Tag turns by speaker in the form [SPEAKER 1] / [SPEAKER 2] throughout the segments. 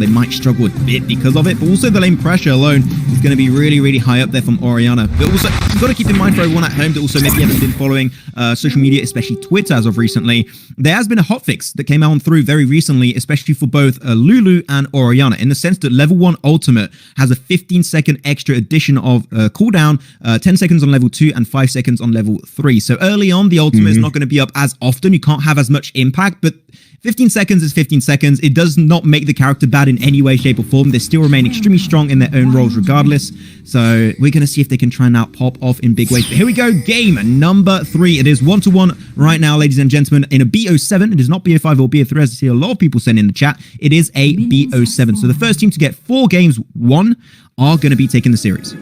[SPEAKER 1] they might struggle a bit because of it. But also the lane pressure alone is going to be really, really high up there from Orianna. But also, you've got to keep in mind for everyone at home that also maybe haven't been following social media, especially Twitter as of recently, there has been a hotfix that came out through very recently, especially for both Lulu and Orianna, in the sense that level 1 ultimate has a 15-second extra addition of cooldown, 10 seconds on level 2 and 5 seconds on level 3. So early on, the ultimate is not going to be up as often. You can't have as much impact, but 15 seconds is 15 seconds. It does not make the character bad in any way, shape, or form. They still remain extremely strong in their own roles regardless. So we're going to see if they can try and now pop off in big ways. But here we go, game number 3. It is 1-1 right now, ladies and gentlemen, in a BO7. It is not BO5 or BO3, as I see a lot of people saying in the chat. It is a BO7. So the first team to get 4 games won are going to be taking the series.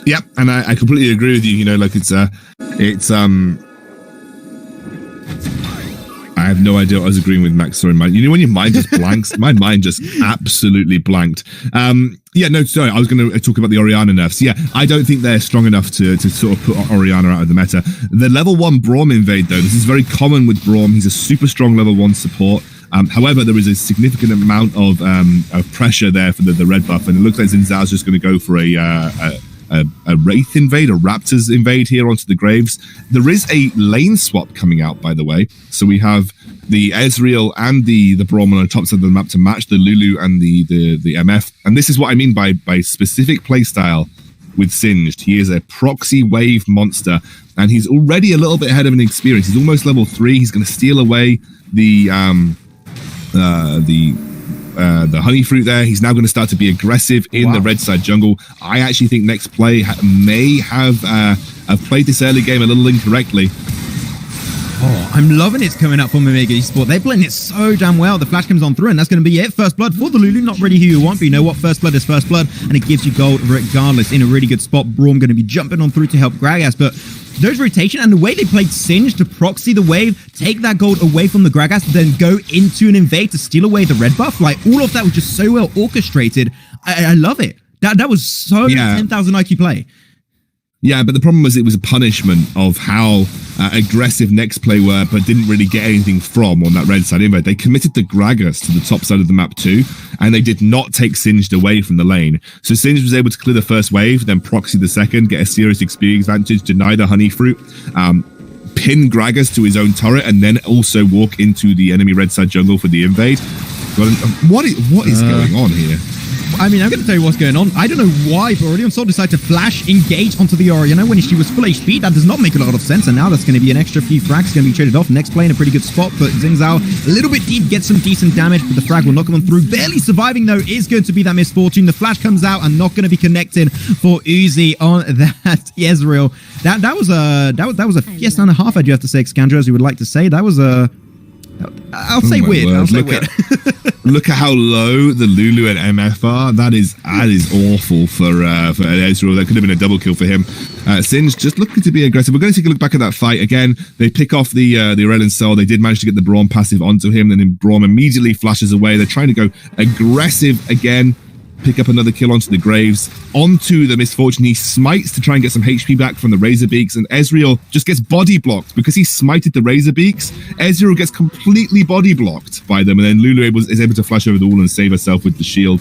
[SPEAKER 2] Yep, and I completely agree with you. You know, like I have no idea what I was agreeing with, Max. Sorry, you know when your mind just blanks? My mind just absolutely blanked. Yeah, no, sorry, I was going to talk about the Orianna nerfs. Yeah, I don't think they're strong enough to sort of put Orianna out of the meta. The level 1 Braum invade, though, this is very common with Braum. He's a super strong level 1 support. However, there is a significant amount of pressure there for the red buff, and it looks like Xin Zhao's just going to go for a Wraith invade, a Raptors invade here onto the Graves. There is a lane swap coming out, by the way. So we have the Ezreal and the Braum on the top side of the map to match the Lulu and the MF. And this is what I mean by specific playstyle with Singed. He is a proxy wave monster, and he's already a little bit ahead of an experience. He's almost level 3. He's going to steal away the honey fruit there. He's now going to start to be aggressive in the red side jungle. I actually think Next Play may have played this early game a little incorrectly.
[SPEAKER 1] Oh, I'm loving it's coming up from Omega Esports. They're playing it so damn well. The flash comes on through, and that's going to be it. First blood for the Lulu. Not really who you want, but you know what? First blood is first blood, and it gives you gold regardless. In a really good spot. Braum going to be jumping on through to help Gragas, but those rotation and the way they played Singe to proxy the wave, take that gold away from the Gragas, then go into an invade to steal away the red buff. Like, all of that was just so well orchestrated. I love it. That was so 10,000 IQ play.
[SPEAKER 2] Yeah, but the problem was it was a punishment of how aggressive Next Play were, but didn't really get anything from on that red side invade. They committed the Gragas to the top side of the map too, and they did not take Singed away from the lane. So Singed was able to clear the first wave, then proxy the second, get a serious experience advantage, deny the honey fruit, pin Gragas to his own turret, and then also walk into the enemy red side jungle for the invade. What is going on here?
[SPEAKER 1] I mean, I'm going to tell you what's going on. I don't know why, but Aurelion Sol decided to flash engage onto the Orianna when she was full HP. That does not make a lot of sense, and now that's going to be an extra few frags going to be traded off. Next Play in a pretty good spot, but Xin Zhao a little bit deep, gets some decent damage, but the frag will not come on through. Barely surviving, though, is going to be that misfortune. The flash comes out and not going to be connected for Uzi on that Ezreal. That was a fiesta and a half, I do have to say, Xcandro, as you would like to say. That was a... I'll say weird.
[SPEAKER 2] Look at how low the Lulu and MF are. That is awful for Ezreal. That could have been a double kill for him. Singe just looking to be aggressive. We're going to take a look back at that fight again. They pick off the Aurelion Sol. They did manage to get the Braum passive onto him, and then Braum immediately flashes away. They're trying to go aggressive again. Pick up another kill onto the Graves. Onto the Misfortune. He smites to try and get some HP back from the Razor Beaks, and Ezreal just gets body blocked because he smited the Razor Beaks. Ezreal gets completely body blocked by them, and then Lulu is able to flash over the wall and save herself with the shield.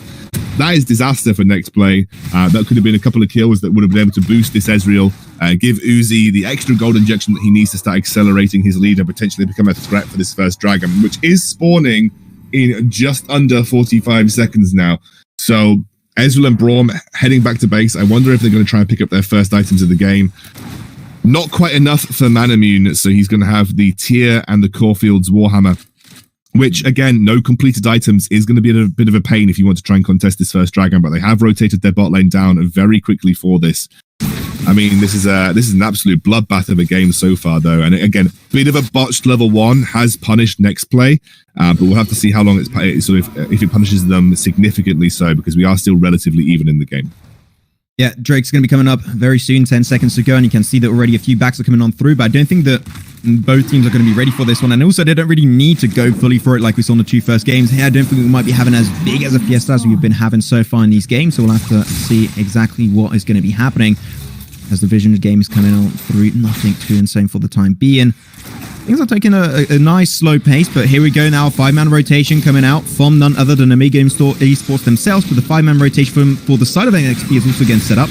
[SPEAKER 2] That is disaster for Next Play. That could have been a couple of kills that would have been able to boost this Ezreal, give Uzi the extra gold injection that he needs to start accelerating his lead and potentially become a threat for this first dragon, which is spawning in just under 45 seconds now. So Ezreal and Braum heading back to base. I wonder if they're going to try and pick up their first items of the game. Not quite enough for Manamune, so he's going to have the Tyr and the Caulfield's Warhammer, which, again, no completed items is going to be a bit of a pain if you want to try and contest this first dragon, but they have rotated their bot lane down very quickly for this. I mean, this is an absolute bloodbath of a game so far, though. And again, bit of a botched level 1 has punished Next Play, but we'll have to see how long it's sort of if it punishes them significantly so, because we are still relatively even in the game.
[SPEAKER 1] Yeah, Drake's going to be coming up very soon, 10 seconds to go, and you can see that already a few backs are coming on through, but I don't think that both teams are going to be ready for this one, and also they don't really need to go fully for it like we saw in the 2 first games. Hey, I don't think we might be having as big as a fiesta as we've been having so far in these games, so we'll have to see exactly what is going to be happening as the Vision game is coming on through. Nothing too insane for the time being. Things are taking a nice slow pace, but here we go now. 5-man rotation coming out from none other than Omega Esports themselves, but the 5-man rotation for the side of NXP is also getting set up.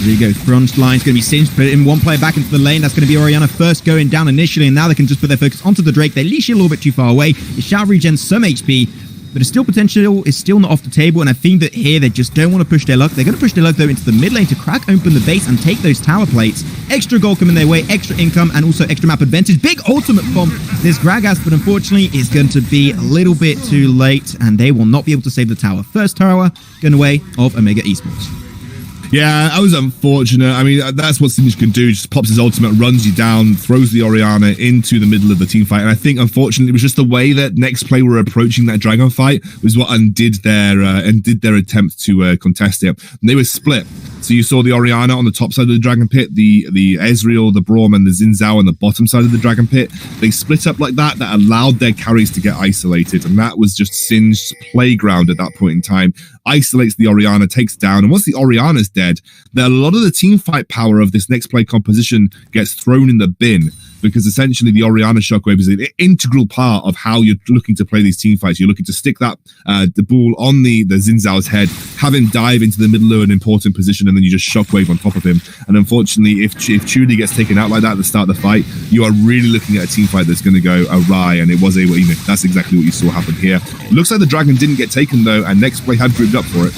[SPEAKER 1] There you go. Front line's going to be Singed, put in one player back into the lane. That's going to be Orianna first going down initially, and now they can just put their focus onto the Drake. They leash it a little bit too far away. It shall regen some HP, but it's still potential. It's still not off the table, and I think that here they just don't want to push their luck. They're going to push their luck, though, into the mid lane to crack open the base and take those tower plates. Extra gold coming their way, extra income, and also extra map advantage. Big ultimate from this Gragas, but unfortunately, it's going to be a little bit too late, and they will not be able to save the tower. First tower going away of Omega Esports.
[SPEAKER 2] Yeah, that was unfortunate. I mean, that's what Singed can do. Just pops his ultimate, runs you down, throws the Orianna into the middle of the team fight. And I think, unfortunately, it was just the way that Next Play were approaching that Dragon fight was what undid their attempt to contest it. And they were split. So you saw the Orianna on the top side of the Dragon Pit, the Ezreal, the Brawl, and the Xin Zhao on the bottom side of the Dragon Pit. They split up like that. That allowed their carries to get isolated. And that was just Singed's playground at that point in time. Isolates the Orianna, takes down. And once the Orianna's dead, then a lot of the team fight power of this Next Play composition gets thrown in the bin, because essentially the Orianna shockwave is an integral part of how you're looking to play these team fights. You're looking to stick that the ball on the Xin Zhao's head, have him dive into the middle of an important position, and then you just shockwave on top of him. And unfortunately, if Trudy gets taken out like that at the start of the fight, you are really looking at a team fight that's going to go awry. And it was able, that's exactly what you saw happen here. Looks like the Dragon didn't get taken though, and Next Play had grouped up for it.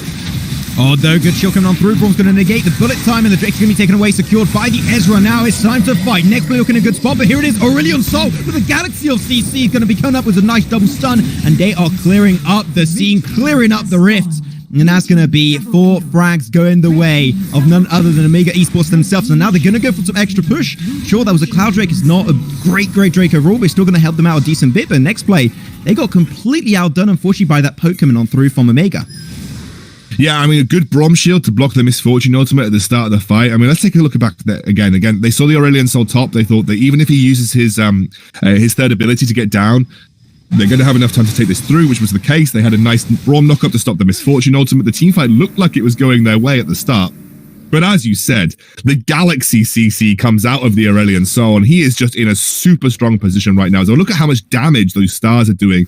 [SPEAKER 1] Oh, no, good shield coming on through. Brawl's going to negate the bullet time, and the Drake's going to be taken away, secured by the Ezra. Now it's time to fight. Next Play looking in a good spot, but here it is. Aurelion Sol with a Galaxy of CC going to be coming up with a nice double stun, and they are clearing up the scene, clearing up the rifts. And that's going to be 4 frags going the way of none other than Omega Esports themselves. And now they're going to go for some extra push. Sure, that was a Cloud Drake. It's not a great Drake overall, but it's still going to help them out a decent bit. But Next Play, they got completely outdone, unfortunately, by that poke coming on through from Omega.
[SPEAKER 2] Yeah, I mean, a good Braum shield to block the Misfortune ultimate at the start of the fight. I mean, let's take a look back again. They saw the Aurelion Sol top. They thought that even if he uses his third ability to get down, they're going to have enough time to take this through, which was the case. They had a nice Braum knockup to stop the Misfortune ultimate. The team fight looked like it was going their way at the start. But as you said, the Galaxy CC comes out of the Aurelion Sol, and he is just in a super strong position right now. So look at how much damage those stars are doing.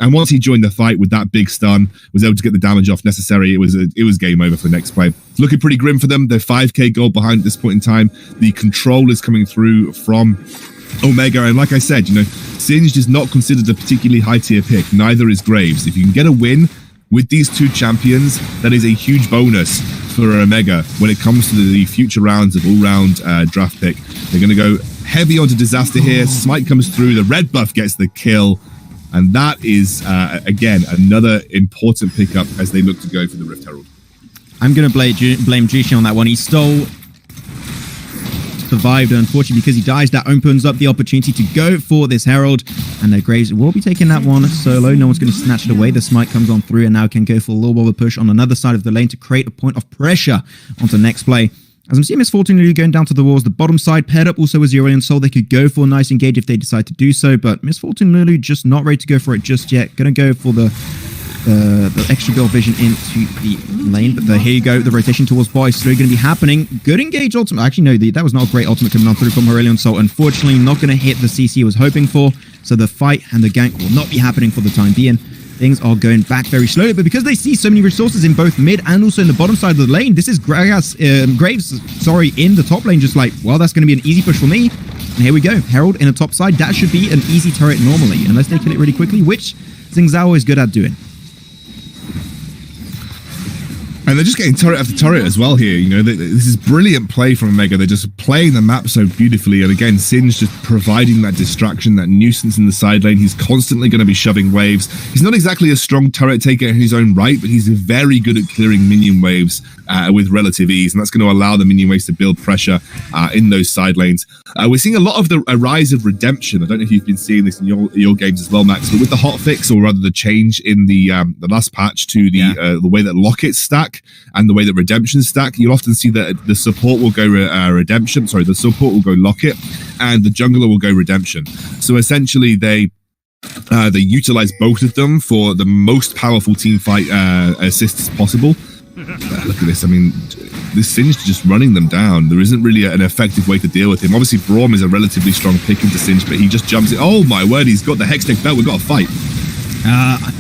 [SPEAKER 2] And once he joined the fight with that big stun, was able to get the damage off necessary, it was game over for Next Play. It's looking pretty grim for them. They're 5k gold behind at this point in time. The control is coming through from Omega, and like I said, Singed is not considered a particularly high tier pick. Neither is Graves. If you can get a win with these two champions, that is a huge bonus for Omega when it comes to the future rounds of all-round draft pick. They're going to go heavy onto Disaster here. Smite comes through. The red buff gets the kill. And that is, again, another important pickup as they look to go for the Rift Herald.
[SPEAKER 1] I'm going to blame Jushin on that one. He survived, unfortunately, because he dies. That opens up the opportunity to go for this Herald. And the Graves will be taking that one solo. No one's going to snatch it away. The Smite comes on through and now can go for a little bit of a push on another side of the lane to create a point of pressure onto Next Play. As I'm seeing Misfortune Lulu going down to the walls, the bottom side paired up also with Aurelion Sol. They could go for a nice engage if they decide to do so, but Misfortune Lulu just not ready to go for it just yet. Gonna go for the extra gold vision into the lane, but here you go. The rotation towards bot is slowly going to be happening. Good engage ultimate. Actually, no, that was not a great ultimate coming on through from Aurelion Sol. Unfortunately, not going to hit the CC he was hoping for, so the fight and the gank will not be happening for the time being. Things are going back very slowly, but because they see so many resources in both mid and also in the bottom side of the lane, this is Graves in the top lane, just like, well, that's going to be an easy push for me. And here we go. Herald in the top side. That should be an easy turret normally, unless they kill it really quickly, which Xin Zhao is good at doing.
[SPEAKER 2] And they're just getting turret after turret as well here. This is brilliant play from Omega. They're just playing the map so beautifully. And again, Singed just providing that distraction, that nuisance in the side lane. He's constantly going to be shoving waves. He's not exactly a strong turret taker in his own right, but he's very good at clearing minion waves with relative ease. And that's going to allow the minion waves to build pressure in those side lanes. We're seeing a lot of a rise of redemption. I don't know if you've been seeing this in your games as well, Max, but with the hotfix, or rather the change in the last patch to the way that lockets stack and the way that redemption stack, you'll often see that the support will go the support will go locket, and the jungler will go redemption. So essentially they utilize both of them for the most powerful team fight assists possible. Look at this. I mean, this Singe just running them down. There isn't really an effective way to deal with him. Obviously, Braum is a relatively strong pick into Singe, but he just jumps in. Oh my word, he's got the Hextech belt. We've got a fight.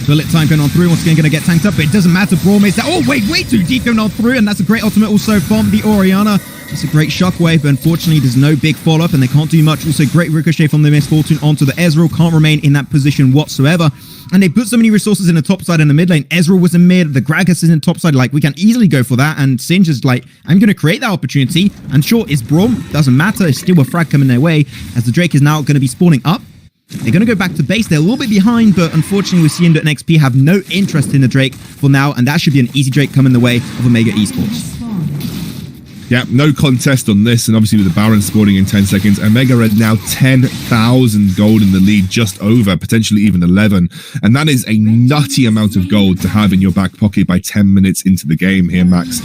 [SPEAKER 1] Bullet time going on through. Once again, going to get tanked up, but it doesn't matter. Braum is oh, way too deep going on through, and that's a great ultimate also from the Orianna. It's a great shockwave, but unfortunately, there's no big follow-up, and they can't do much. Also, great ricochet from the Misfortune onto the Ezreal. Can't remain in that position whatsoever. And they put so many resources in the top side and the mid lane. Ezreal was in mid, the Gragas is in the top side. Like, we can easily go for that, and Singe is like, I'm going to create that opportunity. And sure, it's Braum. Doesn't matter. It's still a frag coming their way, as the Drake is now going to be spawning up. They're going to go back to base. They're a little bit behind, but unfortunately, we're seeing that NXP have no interest in the Drake for now, and that should be an easy Drake coming the way of Omega Esports.
[SPEAKER 2] Yeah, no contest on this, and obviously with the Baron spawning in 10 seconds, Omega are now 10,000 gold in the lead, just over, potentially even 11, and that is a nutty amount of gold to have in your back pocket by 10 minutes into the game here, Max.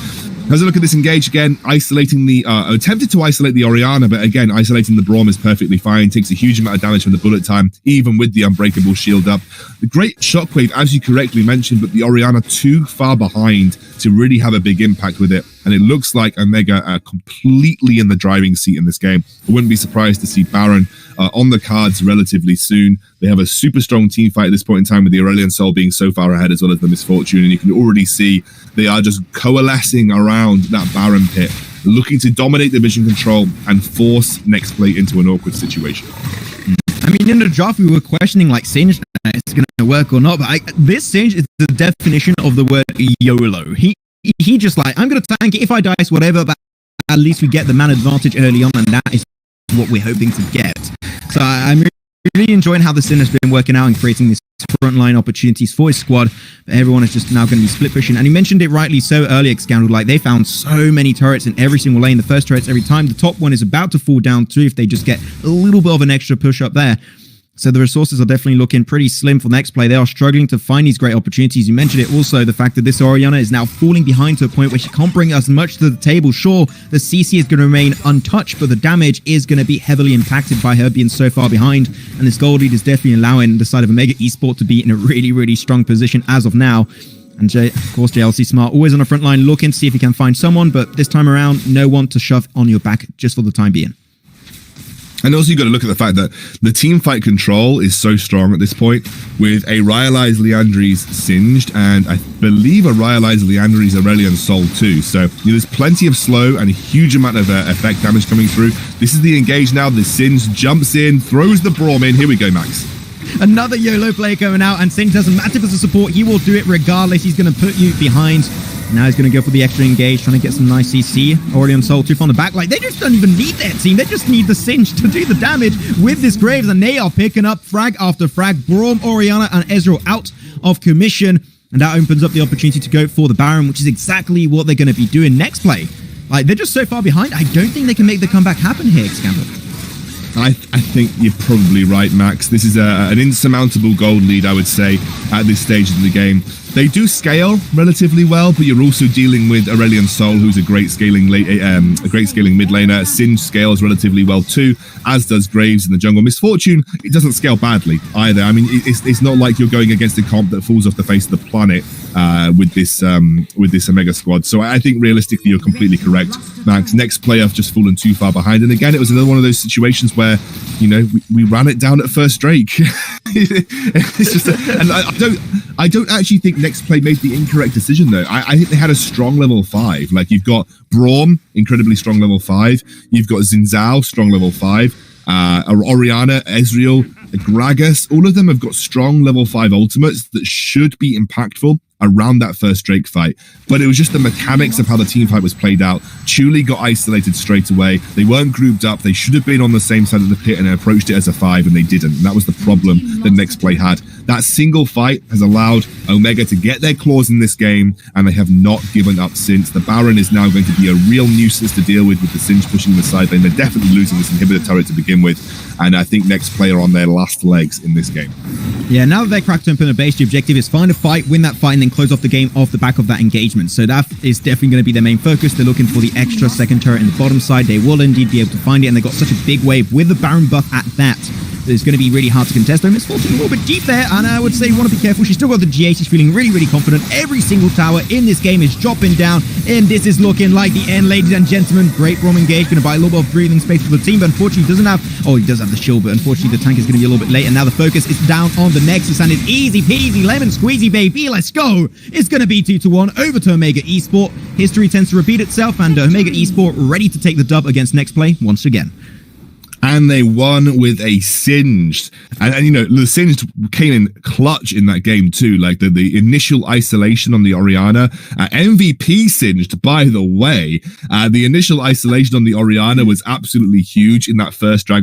[SPEAKER 2] As I look at this engage again, isolating the, attempted to isolate the Orianna, but again, isolating the Braum is perfectly fine. Takes a huge amount of damage from the bullet time, even with the unbreakable shield up. The great shockwave, as you correctly mentioned, but the Orianna too far behind to really have a big impact with it. And it looks like Omega are completely in the driving seat in this game. I wouldn't be surprised to see Baron on the cards relatively soon. They have a super strong team fight at this point in time, with the Aurelion Sol being so far ahead, as well as the Misfortune. And you can already see they are just coalescing around that Baron pit, looking to dominate the vision control and force Next Play into an awkward situation.
[SPEAKER 1] I mean, in the draft, we were questioning, like, Singe, it's going to work or not. But this Singe is the definition of the word YOLO. He just like, I'm going to tank it. If I die, it's whatever, but at least we get the man advantage early on, and that is what we're hoping to get. So I'm really enjoying how the Sin has been working out and creating these frontline opportunities for his squad. But everyone is just now going to be split pushing. And you mentioned it rightly so earlier, Scandal. Like, they found so many turrets in every single lane. The first turrets every time. The top one is about to fall down too if they just get a little bit of an extra push up there. So the resources are definitely looking pretty slim for Next Play. They are struggling to find these great opportunities. You mentioned it also, the fact that this Orianna is now falling behind to a point where she can't bring as much to the table. Sure, the CC is going to remain untouched, but the damage is going to be heavily impacted by her being so far behind. And this gold lead is definitely allowing the side of Omega Esports to be in a really, really strong position as of now. And of course, JLC Smart always on the front line looking to see if he can find someone, but this time around, no one to shove on your back just for the time being.
[SPEAKER 2] And also, you've got to look at the fact that the team fight control is so strong at this point, with a Rylai's Liandry's Singed, and I believe a Rylai's Liandry's Aurelion Sol too. So there's plenty of slow and a huge amount of effect damage coming through. This is the engage now. The Singed jumps in, throws the Braum in. Here we go, Max.
[SPEAKER 1] Another YOLO play going out, and Singed doesn't matter if it's a support. He will do it regardless. He's going to put you behind. Now he's going to go for the extra engage, trying to get some nice CC. Aurelion Sol Tooth on the back. Like, they just don't even need their team. They just need the Singe to do the damage with this Graves, and they are picking up frag after frag. Braum, Orianna, and Ezreal out of commission, and that opens up the opportunity to go for the Baron, which is exactly what they're going to be doing next play. Like, they're just so far behind. I don't think they can make the comeback happen here, Scandal.
[SPEAKER 2] I think you're probably right, Max. This is an insurmountable gold lead, I would say, at this stage of the game. They do scale relatively well, but you're also dealing with Aurelion Sol, who's a great scaling mid laner. Singe scales relatively well too, as does Graves in the jungle. Misfortune, it doesn't scale badly either. I mean, it's not like you're going against a comp that falls off the face of the planet with this Omega squad. So I think realistically, you're completely correct, Max. Next player just fallen too far behind, and again, it was another one of those situations where, you know, we ran it down at first Drake. It's just, and I don't actually think Next Play made the incorrect decision though. I think they had a strong level 5. Like, you've got Braum, incredibly strong level 5. You've got Zinzao, strong level 5. Orianna, Ezreal, Gragas, all of them have got strong level 5 ultimates that should be impactful around that first Drake fight. But it was just the mechanics of how the team fight was played out. Chuli got isolated straight away. They weren't grouped up. They should have been on the same side of the pit and approached it as a 5, and they didn't. And that was the problem that Next Play had. That single fight has allowed Omega to get their claws in this game, and they have not given up since. The Baron is now going to be a real nuisance to deal with the Singe pushing the side lane. They're definitely losing this inhibitor turret to begin with, and I think Next Play are on their last legs in this game.
[SPEAKER 1] Yeah, now that they're cracked open a base, the objective is find a fight, win that fight, and then close off the game off the back of that engagement. So that is definitely going to be their main focus. They're looking for the extra second turret in the bottom side. They will indeed be able to find it, and they got such a big wave with the Baron buff at that. It's going to be really hard to contest. Though Miss Fortune a little bit deep there, and I would say you want to be careful. She's still got the GA. She's feeling really, really confident. Every single tower in this game is dropping down, and this is looking like the end, ladies and gentlemen. Great from Engage, going to buy a little bit of breathing space for the team, but unfortunately doesn't have, oh, he does have the shield, but unfortunately the tank is going to be a little bit late, and now the focus is down on the Nexus, and it's easy peasy, lemon squeezy, baby. Let's go. It's going to be 2-1 over to Omega Esport. History tends to repeat itself, and Omega Esport ready to take the dub against Next Play once again.
[SPEAKER 2] And they won with a Singed. And you know, the Singed came in clutch in that game too. Like the initial isolation on the Orianna. MVP Singed, by the way. The initial isolation on the Orianna was absolutely huge in that first Dragon.